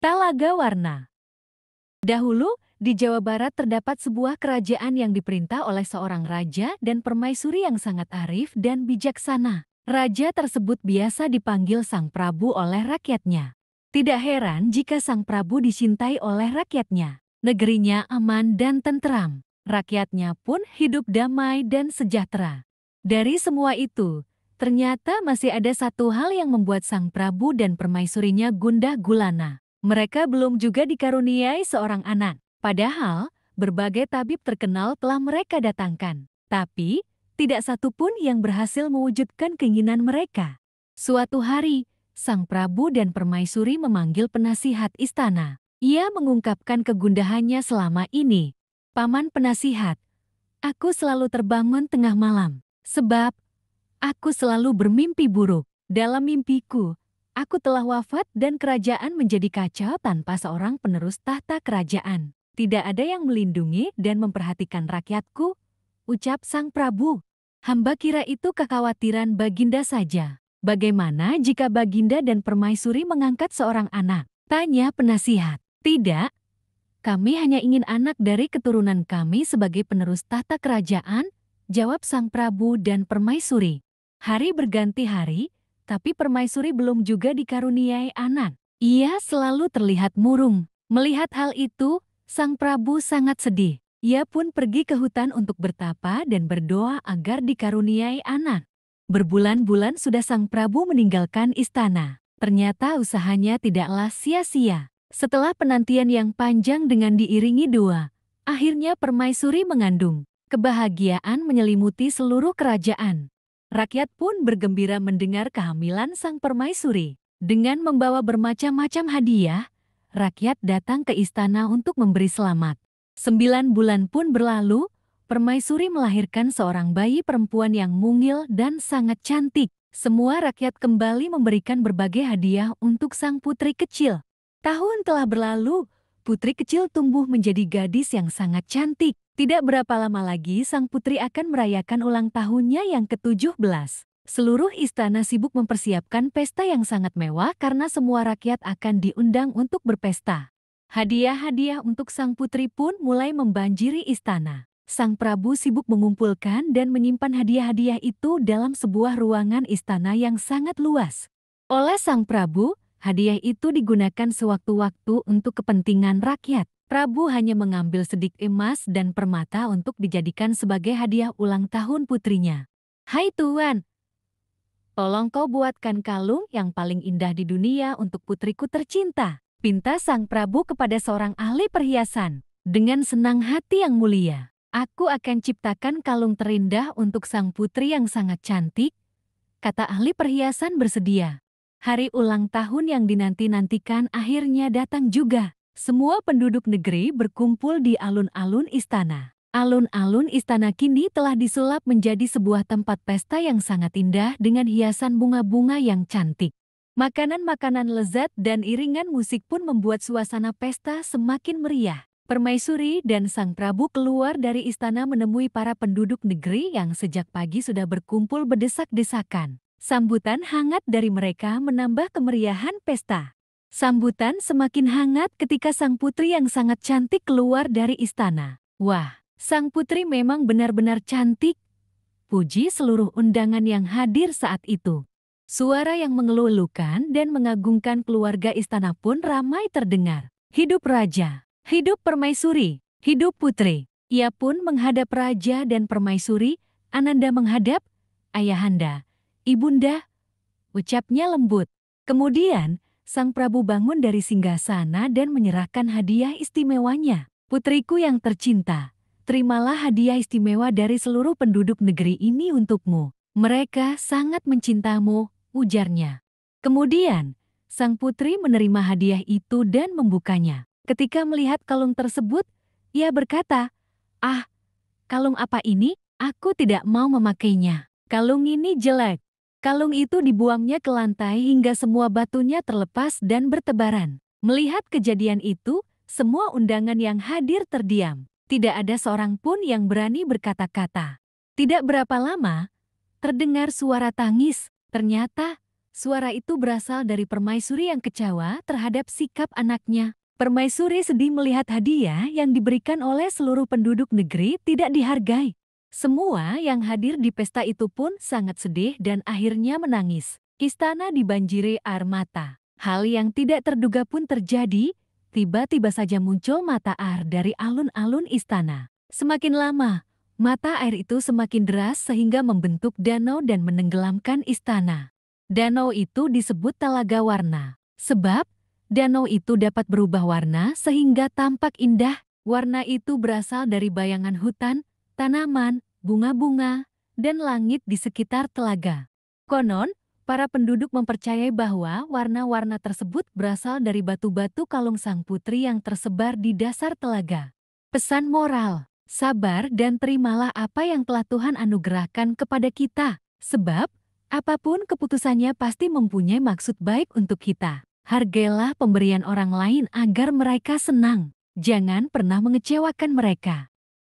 Talaga Warna. Dahulu, di Jawa Barat terdapat sebuah kerajaan yang diperintah oleh seorang raja dan permaisuri yang sangat arif dan bijaksana. Raja tersebut biasa dipanggil Sang Prabu oleh rakyatnya. Tidak heran jika Sang Prabu dicintai oleh rakyatnya. Negerinya aman dan tentram. Rakyatnya pun hidup damai dan sejahtera. Dari semua itu, ternyata masih ada satu hal yang membuat Sang Prabu dan permaisurinya gundah gulana. Mereka belum juga dikaruniai seorang anak. Padahal, berbagai tabib terkenal telah mereka datangkan. Tapi, tidak satu pun yang berhasil mewujudkan keinginan mereka. Suatu hari, Sang Prabu dan permaisuri memanggil penasihat istana. Ia mengungkapkan kegundahannya selama ini. Paman penasihat, aku selalu terbangun tengah malam. Sebab, aku selalu bermimpi buruk. Dalam mimpiku, aku telah wafat dan kerajaan menjadi kacau tanpa seorang penerus tahta kerajaan. Tidak ada yang melindungi dan memperhatikan rakyatku, ucap Sang Prabu. Hamba kira itu kekhawatiran Baginda saja. Bagaimana jika Baginda dan permaisuri mengangkat seorang anak? Tanya penasihat. Tidak, kami hanya ingin anak dari keturunan kami sebagai penerus tahta kerajaan, jawab Sang Prabu dan permaisuri. Hari berganti hari, tapi permaisuri belum juga dikaruniai anak. Ia selalu terlihat murung. Melihat hal itu, Sang Prabu sangat sedih. Ia pun pergi ke hutan untuk bertapa dan berdoa agar dikaruniai anak. Berbulan-bulan sudah Sang Prabu meninggalkan istana. Ternyata usahanya tidaklah sia-sia. Setelah penantian yang panjang dengan diiringi doa, akhirnya permaisuri mengandung. Kebahagiaan menyelimuti seluruh kerajaan. Rakyat pun bergembira mendengar kehamilan sang permaisuri. Dengan membawa bermacam-macam hadiah, rakyat datang ke istana untuk memberi selamat. 9 bulan pun berlalu, permaisuri melahirkan seorang bayi perempuan yang mungil dan sangat cantik. Semua rakyat kembali memberikan berbagai hadiah untuk sang putri kecil. Tahun telah berlalu, putri kecil tumbuh menjadi gadis yang sangat cantik. Tidak berapa lama lagi sang putri akan merayakan ulang tahunnya yang ke-17. Seluruh istana sibuk mempersiapkan pesta yang sangat mewah karena semua rakyat akan diundang untuk berpesta. Hadiah-hadiah untuk sang putri pun mulai membanjiri istana. Sang Prabu sibuk mengumpulkan dan menyimpan hadiah-hadiah itu dalam sebuah ruangan istana yang sangat luas. Oleh Sang Prabu, hadiah itu digunakan sewaktu-waktu untuk kepentingan rakyat. Prabu hanya mengambil sedikit emas dan permata untuk dijadikan sebagai hadiah ulang tahun putrinya. Hai Tuan, tolong kau buatkan kalung yang paling indah di dunia untuk putriku tercinta. Pinta Sang Prabu kepada seorang ahli perhiasan. Dengan senang hati yang mulia, aku akan ciptakan kalung terindah untuk sang putri yang sangat cantik, kata ahli perhiasan bersedia. Hari ulang tahun yang dinanti-nantikan akhirnya datang juga. Semua penduduk negeri berkumpul di alun-alun istana. Alun-alun istana kini telah disulap menjadi sebuah tempat pesta yang sangat indah dengan hiasan bunga-bunga yang cantik. Makanan-makanan lezat dan iringan musik pun membuat suasana pesta semakin meriah. Permaisuri dan Sang Prabu keluar dari istana menemui para penduduk negeri yang sejak pagi sudah berkumpul berdesak-desakan. Sambutan hangat dari mereka menambah kemeriahan pesta. Sambutan semakin hangat ketika sang putri yang sangat cantik keluar dari istana. Wah, sang putri memang benar-benar cantik. Puji seluruh undangan yang hadir saat itu. Suara yang mengeluh-elukan dan mengagungkan keluarga istana pun ramai terdengar. Hidup raja, hidup permaisuri, hidup putri. Ia pun menghadap raja dan permaisuri. Ananda menghadap, ayahanda, ibunda, ucapnya lembut. Kemudian, Sang Prabu bangun dari singgasana dan menyerahkan hadiah istimewanya. Putriku yang tercinta, terimalah hadiah istimewa dari seluruh penduduk negeri ini untukmu. Mereka sangat mencintamu, ujarnya. Kemudian, sang putri menerima hadiah itu dan membukanya. Ketika melihat kalung tersebut, ia berkata, "Ah, kalung apa ini? Aku tidak mau memakainya. Kalung ini jelek." Kalung itu dibuangnya ke lantai hingga semua batunya terlepas dan bertebaran. Melihat kejadian itu, semua undangan yang hadir terdiam. Tidak ada seorang pun yang berani berkata-kata. Tidak berapa lama, terdengar suara tangis. Ternyata, Suara itu berasal dari permaisuri yang kecewa terhadap sikap anaknya. Permaisuri sedih melihat hadiah yang diberikan oleh seluruh penduduk negeri tidak dihargai. Semua yang hadir di pesta itu pun sangat sedih dan akhirnya menangis. Istana dibanjiri air mata. Hal yang tidak terduga pun terjadi. Tiba-tiba saja muncul mata air dari alun-alun istana. Semakin lama, mata air itu semakin deras sehingga membentuk danau dan menenggelamkan istana. Danau itu disebut Talaga Warna, sebab danau itu dapat berubah warna sehingga tampak indah. Warna itu berasal dari bayangan hutan, tanaman, bunga-bunga, dan langit di sekitar telaga. Konon, para penduduk mempercayai bahwa warna-warna tersebut berasal dari batu-batu kalung sang putri yang tersebar di dasar telaga. Pesan moral, sabar dan terimalah apa yang telah Tuhan anugerahkan kepada kita, sebab apapun keputusannya pasti mempunyai maksud baik untuk kita. Hargailah pemberian orang lain agar mereka senang. Jangan pernah mengecewakan mereka.